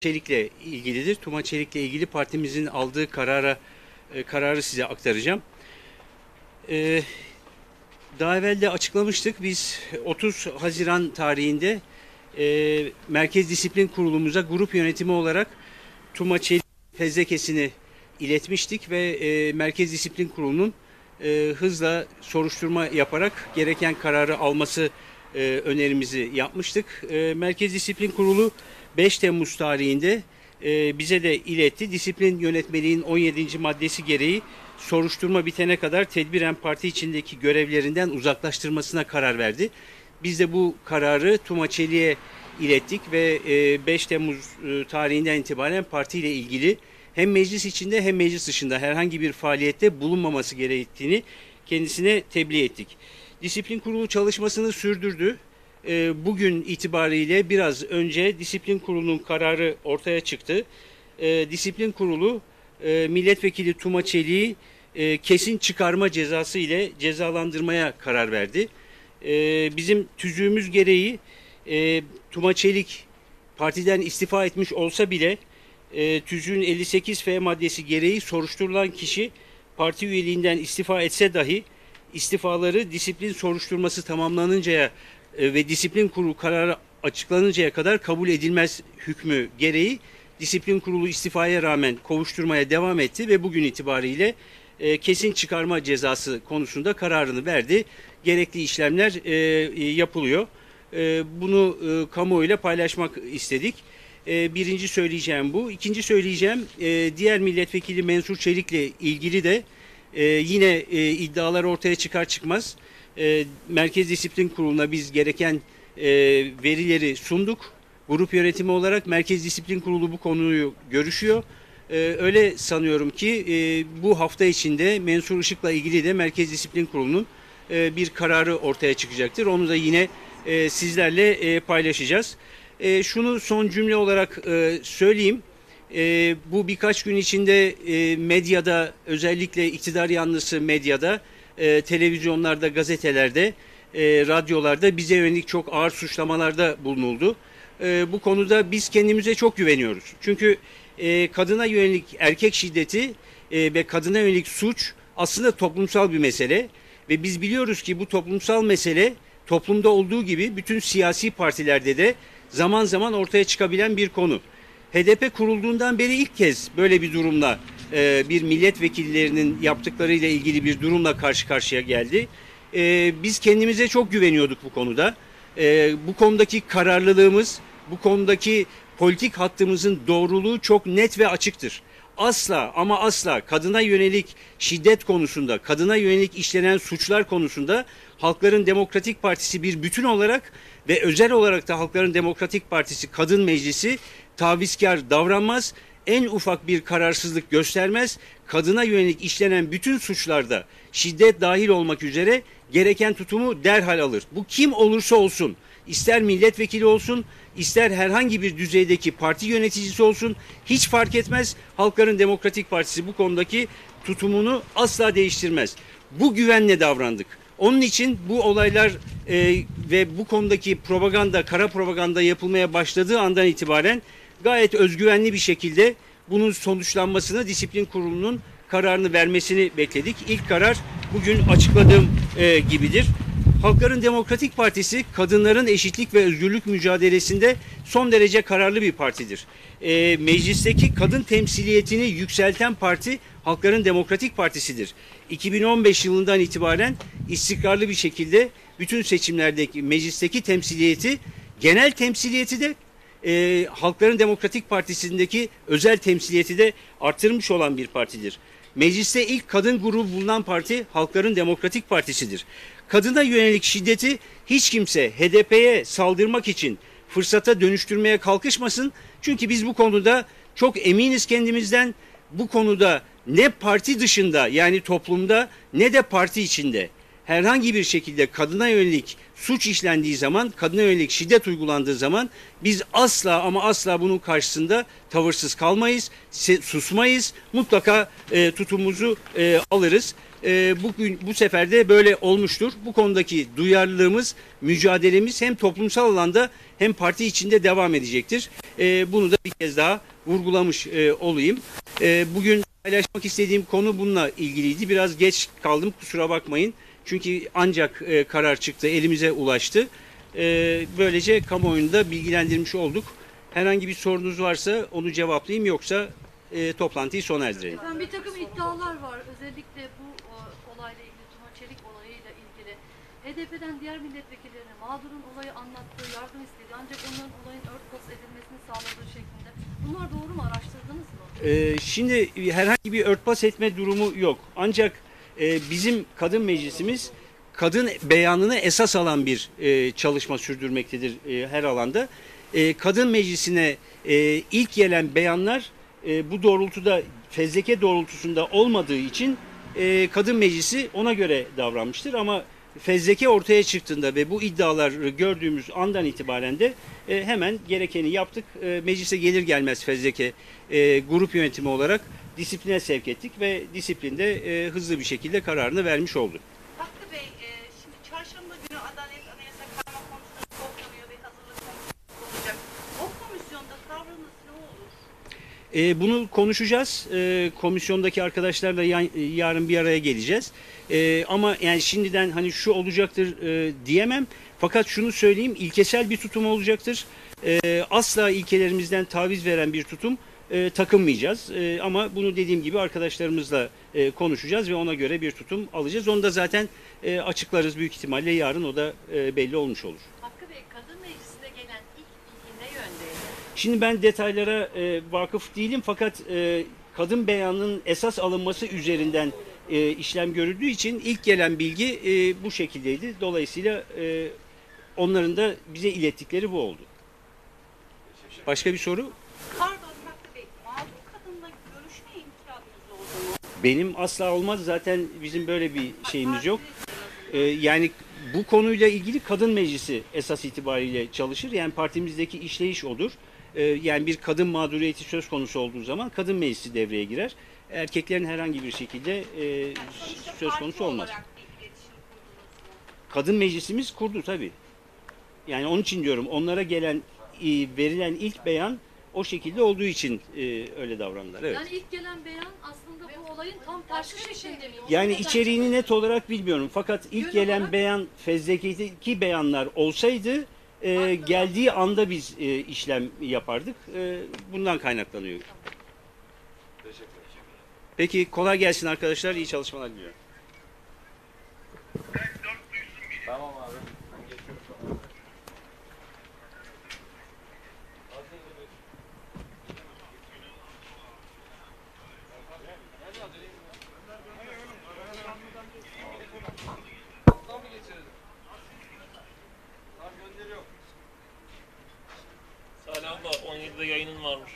Çelik'le ilgilidir. Tuma Çelik'le ilgili partimizin aldığı kararı size aktaracağım. Daha evvel de açıklamıştık. Biz 30 Haziran tarihinde Merkez Disiplin Kurulumuza grup yönetimi olarak Tuma Çelik fezlekesini iletmiştik ve Merkez Disiplin Kurulu'nun hızla soruşturma yaparak gereken kararı alması önerimizi yapmıştık. Merkez Disiplin Kurulu 5 Temmuz tarihinde bize de iletti. Disiplin yönetmeliğin 17. maddesi gereği soruşturma bitene kadar tedbiren parti içindeki görevlerinden uzaklaştırmasına karar verdi. Biz de bu kararı Tuma Çelik'e ilettik ve 5 Temmuz tarihinden itibaren partiyle ilgili hem meclis içinde hem meclis dışında herhangi bir faaliyette bulunmaması gerektiğini kendisine tebliğ ettik. Disiplin Kurulu çalışmasını sürdürdü. Bugün itibariyle biraz önce Disiplin Kurulu'nun kararı ortaya çıktı. Disiplin Kurulu Milletvekili Tuma Çelik'i kesin çıkarma cezası ile cezalandırmaya karar verdi. Bizim tüzüğümüz gereği Tuma Çelik partiden istifa etmiş olsa bile tüzüğün 58F maddesi gereği soruşturulan kişi parti üyeliğinden istifa etse dahi istifaları disiplin soruşturması tamamlanıncaya ve disiplin kurulu kararı açıklanıncaya kadar kabul edilmez hükmü gereği disiplin kurulu istifaya rağmen kovuşturmaya devam etti ve bugün itibariyle kesin çıkarma cezası konusunda kararını verdi. Gerekli işlemler yapılıyor. Bunu kamuoyuyla paylaşmak istedik. Birinci söyleyeceğim bu. İkinci söyleyeceğim diğer milletvekili Mensur Çelik'le ilgili de yine iddialar ortaya çıkar çıkmaz Merkez Disiplin Kurulu'na biz gereken verileri sunduk. Grup yönetimi olarak Merkez Disiplin Kurulu bu konuyu görüşüyor. Öyle sanıyorum ki bu hafta içinde Mensur Işık'la ilgili de Merkez Disiplin Kurulu'nun bir kararı ortaya çıkacaktır. Onu da yine sizlerle paylaşacağız. Şunu son cümle olarak söyleyeyim. Bu birkaç gün içinde medyada, özellikle iktidar yanlısı medyada, televizyonlarda, gazetelerde, radyolarda bize yönelik çok ağır suçlamalarda bulunuldu. Bu konuda biz kendimize çok güveniyoruz. Çünkü kadına yönelik erkek şiddeti ve kadına yönelik suç aslında toplumsal bir mesele. Ve biz biliyoruz ki bu toplumsal mesele toplumda olduğu gibi bütün siyasi partilerde de zaman zaman ortaya çıkabilen bir konu. HDP kurulduğundan beri ilk kez böyle bir durumla bir milletvekillerinin yaptıklarıyla ilgili bir durumla karşı karşıya geldi. Biz kendimize çok güveniyorduk bu konuda. Bu konudaki kararlılığımız, bu konudaki politik hattımızın doğruluğu çok net ve açıktır. Asla ama asla kadına yönelik şiddet konusunda, kadına yönelik işlenen suçlar konusunda Halkların Demokratik Partisi bir bütün olarak ve özel olarak da Halkların Demokratik Partisi Kadın Meclisi tavizkar davranmaz, en ufak bir kararsızlık göstermez, kadına yönelik işlenen bütün suçlarda şiddet dahil olmak üzere gereken tutumu derhal alır. Bu kim olursa olsun, ister milletvekili olsun, ister herhangi bir düzeydeki parti yöneticisi olsun, hiç fark etmez. Halkların Demokratik Partisi bu konudaki tutumunu asla değiştirmez. Bu güvenle davrandık. Onun için bu olaylar ve bu konudaki propaganda, kara propaganda yapılmaya başladığı andan itibaren gayet özgüvenli bir şekilde bunun sonuçlanmasını, Disiplin Kurulu'nun kararını vermesini bekledik. İlk karar bugün açıkladığım gibidir. Halkların Demokratik Partisi kadınların eşitlik ve özgürlük mücadelesinde son derece kararlı bir partidir. Meclisteki kadın temsiliyetini yükselten parti Halkların Demokratik Partisi'dir. 2015 yılından itibaren istikrarlı bir şekilde bütün seçimlerdeki meclisteki temsiliyeti, genel temsiliyeti de Halkların Demokratik Partisi'ndeki özel temsiliyeti de artırmış olan bir partidir. Mecliste ilk kadın grubu bulunan parti Halkların Demokratik Partisi'dir. Kadına yönelik şiddeti hiç kimse HDP'ye saldırmak için fırsata dönüştürmeye kalkışmasın. Çünkü biz bu konuda çok eminiz kendimizden. Bu konuda ne parti dışında, yani toplumda, ne de parti içinde herhangi bir şekilde kadına yönelik suç işlendiği zaman, kadına yönelik şiddet uygulandığı zaman biz asla ama asla bunun karşısında tavırsız kalmayız, susmayız, mutlaka tutumumuzu alırız. Bu sefer de böyle olmuştur. Bu konudaki duyarlılığımız, mücadelemiz hem toplumsal alanda hem parti içinde devam edecektir. Bunu da bir kez daha vurgulamış olayım. Bugün paylaşmak istediğim konu bununla ilgiliydi. Biraz geç kaldım, kusura bakmayın. Çünkü ancak karar çıktı, elimize ulaştı. Böylece kamuoyunda bilgilendirmiş olduk. Herhangi bir sorunuz varsa onu cevaplayayım, yoksa toplantıyı sona erdirelim. Efendim, bir takım iddialar var. Özellikle bu olayla ilgili, Tuna Çelik olayıyla ilgili. HDP'den diğer milletvekillerine mağdurun olayı anlattığı, yardım istediği, ancak onların olayın örtbas edilmesini sağladığı şeklinde. Bunlar doğru mu? Araştırdınız mı? Şimdi herhangi bir örtbas etme durumu yok. Ancak bizim kadın meclisimiz kadın beyanını esas alan bir çalışma sürdürmektedir her alanda. Kadın meclisine ilk gelen beyanlar bu doğrultuda, fezleke doğrultusunda olmadığı için kadın meclisi ona göre davranmıştır. Ama fezleke ortaya çıktığında ve bu iddiaları gördüğümüz andan itibaren de hemen gerekeni yaptık. Meclise gelir gelmez fezleke grup yönetimi olarak disipline sevk ettik ve disiplinde hızlı bir şekilde kararını vermiş oldu. Hakkı Bey, şimdi çarşamba günü Adalet Anayasa Karma Komisyonu toplanıyor ve hazırlık komisyonu olacak. O komisyonda tavrınız ne olur? Bunu konuşacağız. Komisyondaki arkadaşlarla yarın bir araya geleceğiz. Ama yani şimdiden hani şu olacaktır diyemem. Fakat şunu söyleyeyim, ilkesel bir tutum olacaktır. Asla ilkelerimizden taviz veren bir tutum takınmayacağız. Ama bunu dediğim gibi arkadaşlarımızla konuşacağız ve ona göre bir tutum alacağız. Onu da zaten açıklarız büyük ihtimalle, yarın o da belli olmuş olur. Hakkı Bey, kadın meclisine gelen ilk bilgi ne yöndeydi? Şimdi ben detaylara vakıf değilim, fakat kadın beyanının esas alınması üzerinden işlem görüldüğü için ilk gelen bilgi bu şekildeydi. Dolayısıyla onların da bize ilettikleri bu oldu. Başka bir soru? Pardon Hakkı Bey, mağdur kadınla görüşme imkanınız oldu mu? Benim asla olmaz, zaten bizim böyle bir şeyimiz yok. Yani bu konuyla ilgili kadın meclisi esas itibariyle çalışır. Yani partimizdeki işleyiş odur. Yani bir kadın mağduriyeti söz konusu olduğu zaman kadın meclisi devreye girer. Erkeklerin herhangi bir şekilde söz konusu olmaz. Olarak bir iletişim kurdunuz mu? Kadın meclisimiz kurdu tabii. Yani onun için diyorum, onlara gelen verilen ilk beyan o şekilde olduğu için öyle davrandılar. Evet. Yani ilk gelen beyan aslında bu olayın tam tersi şeklinde mi? Yani içeriğini net olarak bilmiyorum. Fakat ilk gelen beyan fezlekedeki beyanlar olsaydı geldiği anda biz işlem yapardık. Bundan kaynaklanıyor. Peki, kolay gelsin arkadaşlar. İyi çalışmalar diliyorum. Tamam abi. Ben geçiyorum şu an. Salih abla 17'de yayının varmış.